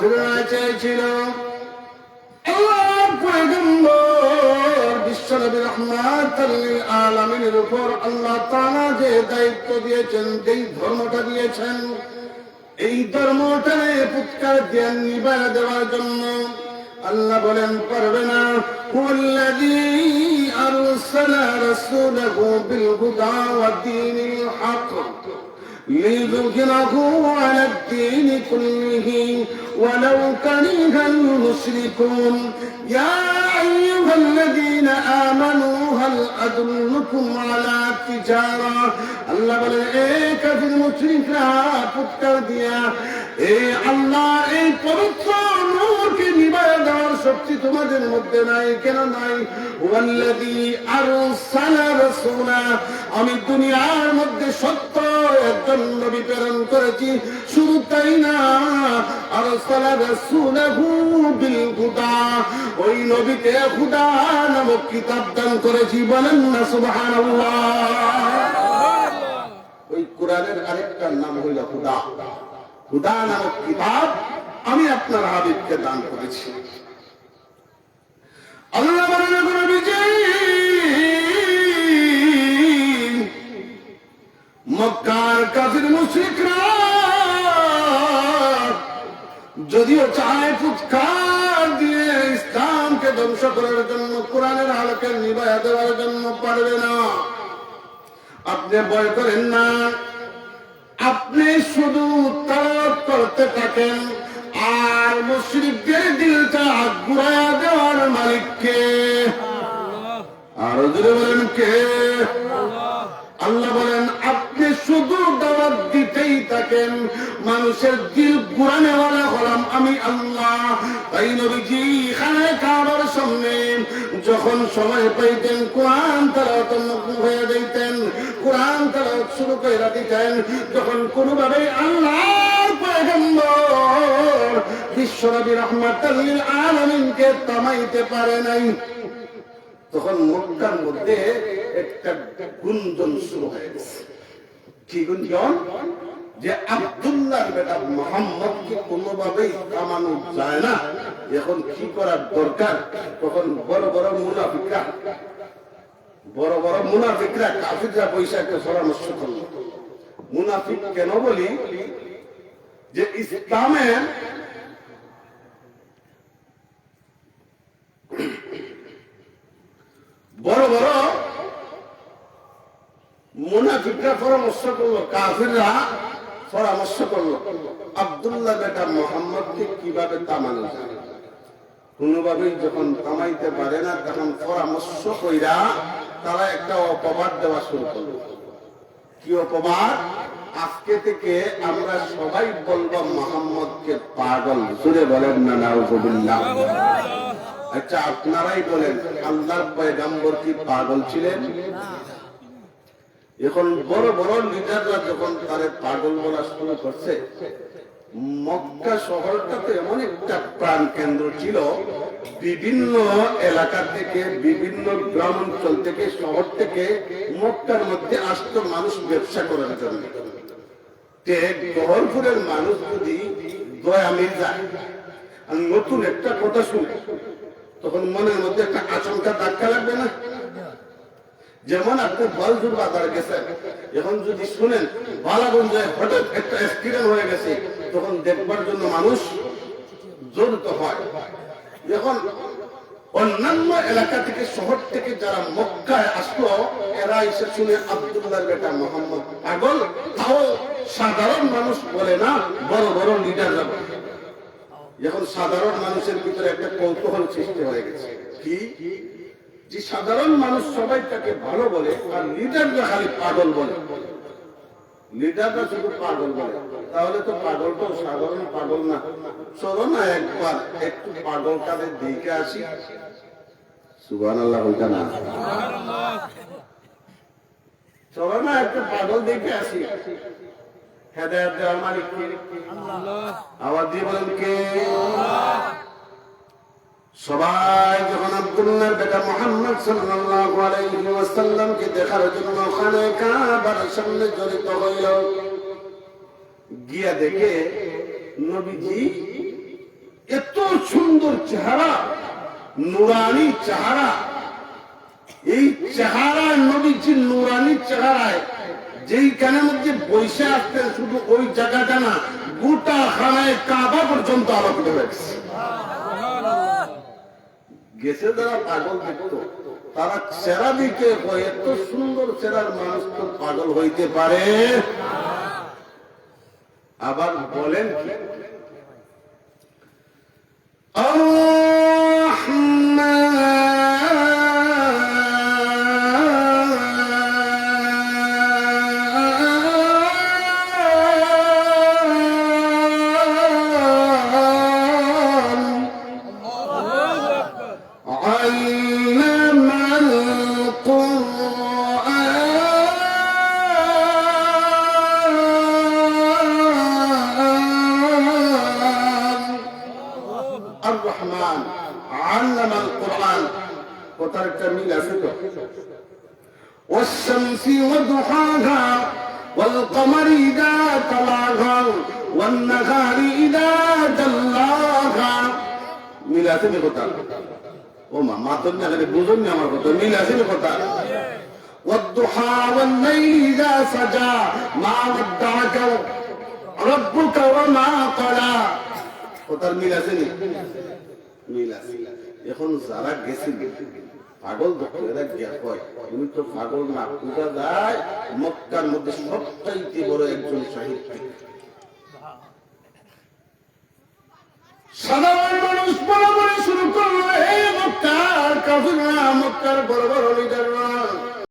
কাফিররা চেয়েছিল আল্লাহর পয়গম্বর বিশ্বনবী রাহমাতুল লিল আলামিনের উপর আল্লাহ তাআলা যে দায়িত্ব দিয়েছেন, যেই ধর্মটা দিয়েছেন, এই ধর্মটারে ফুৎকার দিয়ে নিবায় দেওয়ার জন্য আল্লাহ বলেন পারবে না। হুয়াল্লাযী আরসালা রাসূলাহু বিল হুদা ওয়া দীনিল হক লিইয়ুযহিরাহু আলাদ দীনি কুল্লিহি ওয়ালাউ কারিহাল মুশরিকুন। ইয়া আইয়ুহাল্লাযীনা আমানু হাল আদুল্লুকুম আলা তিজারা, আল্লাহ বলেন এ কাফির মুশরিকরা ফুৎকার দিয়া এই আল্লাহর এই পবিত্র নূরকে নিভায় দেওয়ার শক্তি তোমাদের মধ্যে নাই কেন নাই? ওয়াল্লাযী আরসালা রাসূলা, আমি দুনিয়ার মধ্যে সত্য একজন নবী প্রেরণ করেছি। শুধু তাই না, আরসালা রাসূলাহু বিল হুদা, ওই নবীকে হুদা নামক কিতাব দান করেছি। বলেন না সুবহানাল্লাহ। ওই কোরআনের আরেকটা নাম হইল হুদা। হুদা নামক কিতাব আমি আপনার হাবিবকে দান করেছি। আল্লাহ বলেন মক্কার কাফির মুশরিকরা যদিও চায় ফুৎকার দিয়ে ইসলামকে ধ্বংস করার জন্য, কোরআনের আলোকে নিভায়া দেওয়ার জন্য পারবে না। আপনি ভয় করেন না, আপনি শুধু তাওয়াত করতে থাকেন, আর মুশরিকদের দিলটা ঘুরায়া দেওয়ার মালিক কে? আর জোরে বলেন কে? আল্লাহ বলেন আপনি শুধু দাওয়াত দিতেই থাকেন, মানুষের দিল ঘুরানোওয়ালা হলাম আমি আল্লাহ। তাই নবীজি খানায় কাবার সামনে যখন সময় পাইতেন কোরআন তেলাওয়াত মগ্ন হয়ে যাইতেন, কোরআন তেলাওয়াত শুরু করে দিতেন। যখন কোনোভাবে আল্লাহর পয়গম্বর বিশ্বনবী রাহমাতুল লিল আলামিনকে থামাইতে পারে নাই, তখন মক্কার মধ্যে একটা গুঞ্জন শুরু হয়ে গেছে। কি গুঞ্জন? যে আব্দুল্লাহর বেটা মুহাম্মদকে কোনোভাবেই থামানো যায় না, এখন কি করার দরকার? তখন বড় বড় মুনাফিকরা কাফিররা বৈশাখে পরামর্শ করল। মুনাফিক কেন বলি? যে ইসলামের বড় বড় মুনাফিকরা পরামর্শ করলো, কাফিররা পরামর্শ করলো আব্দুল্লাহ বেটা মুহাম্মদকে কিভাবে থামানো যায়। কোনোভাবেই যখন থামাইতে পারে না, তখন পরামর্শ কইরা তারা একটা অপবাদ দেওয়া শুরু করলো। কি অপবাদ? আজকে থেকে আমরা সবাই বলবো মুহাম্মদকে পাগল। জোরে বলেন না নাউযুবিল্লাহ। আচ্ছা আপনারাই বলেন, আল্লাহর পয়গম্বর কি পাগল ছিলেন? এখন বড় বড় লিডাররা যখন তারে পাগল বলা শুরু করছে, মক্কা শহরটাতে এমন একটা প্রাণ কেন্দ্র ছিল, বিভিন্ন এলাকা থেকে, বিভিন্ন গ্রামাঞ্চল থেকে, শহর থেকে মক্কার মধ্যে আসতো মানুষ ব্যবসা করার জন্য। গহরপুরের মানুষ যদি দয়ামে যায় আর নতুন একটা কথা শুনে, তখন মনের মধ্যে একটা আশঙ্কা ধাক্কা লাগবে না? যেমন আপনি বলজুর বাজার গেছেন, এখন যদি শুনেন বালাগঞ্জে হঠাৎ একটা অ্যাক্সিডেন্ট হয়ে গেছে, তখন দেখবার জন্য মানুষ জড়িত হয়। এখন অন্যান্য এলাকা থেকে, শহর থেকে যারা মক্কায় আসলো, এরা এসে শুনে আব্দুল্লাহর বেটা মুহাম্মদ পাগল, তাও সাধারণ মানুষ বলে না, বড় বড় লিডাররা। এখন সাধারণ মানুষের ভিতরে একটা কৌতূহল সৃষ্টি হয়ে গেছে। কি? যে সাধারণ মানুষ সবাই তাকে ভালো বলে, আর লিডাররা খালি পাগল বলে। লিডাররা শুধু পাগল বলে, তাহলে তো পাগলটাও সাধারণ পাগল না। চলো না একবার একটু পাগল তাদের দিকে আসি। সুবহানাল্লাহ বলতে না, চলো না একটু পাগল দেখে আসি। হেদায়েত দেওয়ার মালিক কে? আল্লাহ। আওয়াজ দিয়ে বলেন কে? আল্লাহ। সবাই যখন আব্দুল্লাহর বেটা মুহাম্মদ সাল্লাল্লাহু আলাইহি ওয়াসাল্লামকে দেখার জন্য ওখানে কাবার সামনে জড়িত হইল, গিয়া দেখে নবীজি এত সুন্দর চেহারা, নুরানি চেহারা। এই চেহারা নবীজির নুরানি চেহারায় যেইখানের মধ্যে বৈশা আসতেন, শুধু ওই জায়গাটা না, গোটা খানায় কাবা পর্যন্ত আলোকিত হয়েছে। গেছে যারা পাগল দেখতো, তারা চেহারা দিকে এত সুন্দর চেহারার মানুষ তো পাগল হইতে পারে? আবার বলেন والشمس وضحاها والقمر إذا طلاها والنهار إذا جلاها মিল আছে নি কথা? ও মা মাতন না করে বুঝুন না আমার কথা, মিল আছে নি কথা? والضحى والليل إذا سجى ما ودعك ربك وما قلى কথার মিল আছে নি? মিল আছে। এখন যারা গেছে পাগল ভক্তরা গিয়া কয় তুমি তো পাগল না, পূজা যায় মক্কার মধ্যে সবচাইতে বড় একজন সাহিত্যিক। সাধারণ মানুষ বলা বলে শুরু করলো, এই মক্কার কাফিররা, মক্কার বড় বড় লিডাররা,